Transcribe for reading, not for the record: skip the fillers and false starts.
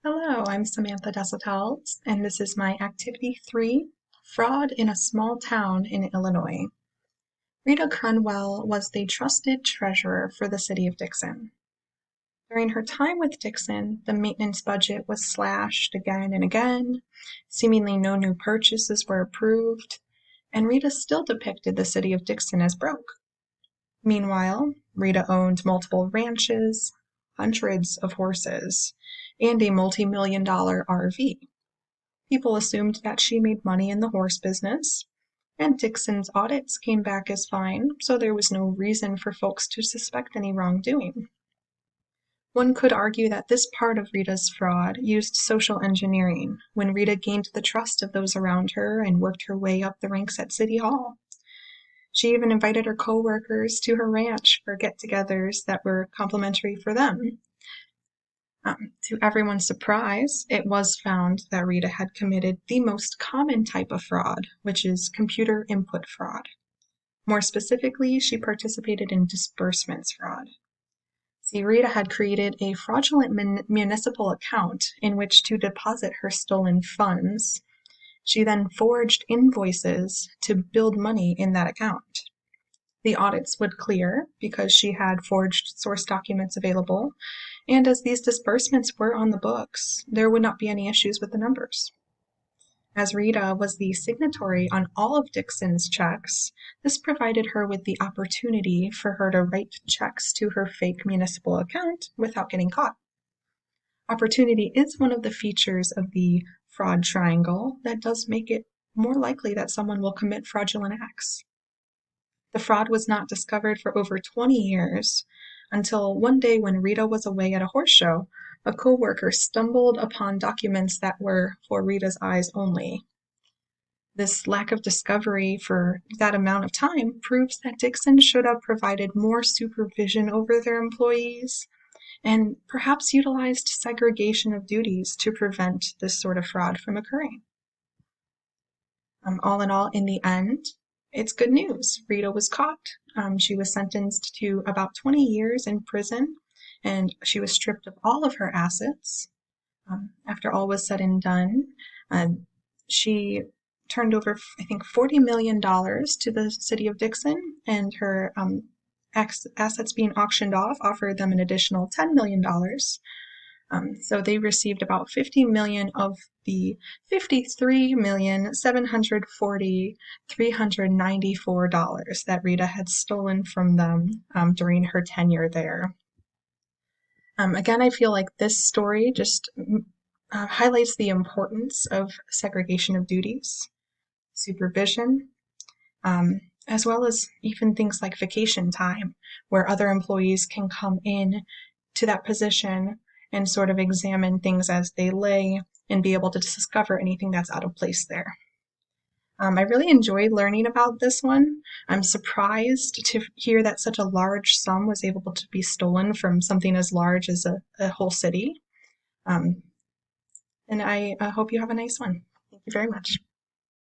Hello, I'm Samantha Desautel, and this is my Activity 3, Fraud in a Small Town in Illinois. Rita Crunwell was the trusted treasurer for the city of Dixon. During her time with Dixon, the maintenance budget was slashed again and again, seemingly no new purchases were approved, and Rita still depicted the city of Dixon as broke. Meanwhile, Rita owned multiple ranches, hundreds of horses, and a multi-million-dollar RV. People assumed that she made money in the horse business, and Dixon's audits came back as fine, so there was no reason for folks to suspect any wrongdoing. One could argue that this part of Rita's fraud used social engineering when Rita gained the trust of those around her and worked her way up the ranks at City Hall. She even invited her co-workers to her ranch for get-togethers that were complimentary for them. To everyone's surprise, it was found that Rita had committed the most common type of fraud, which is computer input fraud. More specifically, she participated in disbursements fraud. See, Rita had created a fraudulent municipal account in which to deposit her stolen funds. She then forged invoices to build money in that account. The audits would clear because she had forged source documents available, and as these disbursements were on the books, there would not be any issues with the numbers. As Rita was the signatory on all of Dixon's checks, this provided her with the opportunity for her to write checks to her fake municipal account without getting caught. Opportunity is one of the features of the fraud triangle that does make it more likely that someone will commit fraudulent acts. The fraud was not discovered for over 20 years until one day when Rita was away at a horse show, a co-worker stumbled upon documents that were for Rita's eyes only. This lack of discovery for that amount of time proves that Dixon should have provided more supervision over their employees and perhaps utilized segregation of duties to prevent this sort of fraud from occurring. All in all, in the end, it's good news. Rita was caught. She was sentenced to about 20 years in prison, and she was stripped of all of her assets. After all was said and done, she turned over, I think, $40 million to the city of Dixon, and her assets being auctioned off offered them an additional $10 million. So they received about $50 million of the $53,740,394 that Rita had stolen from them during her tenure there. Again, I feel like this story just highlights the importance of segregation of duties, supervision, as well as even things like vacation time, where other employees can come in to that position and sort of examine things as they lay and be able to discover anything that's out of place there. I really enjoyed learning about this one. I'm surprised to hear that such a large sum was able to be stolen from something as large as a whole city. And I hope you have a nice one. Thank you very much.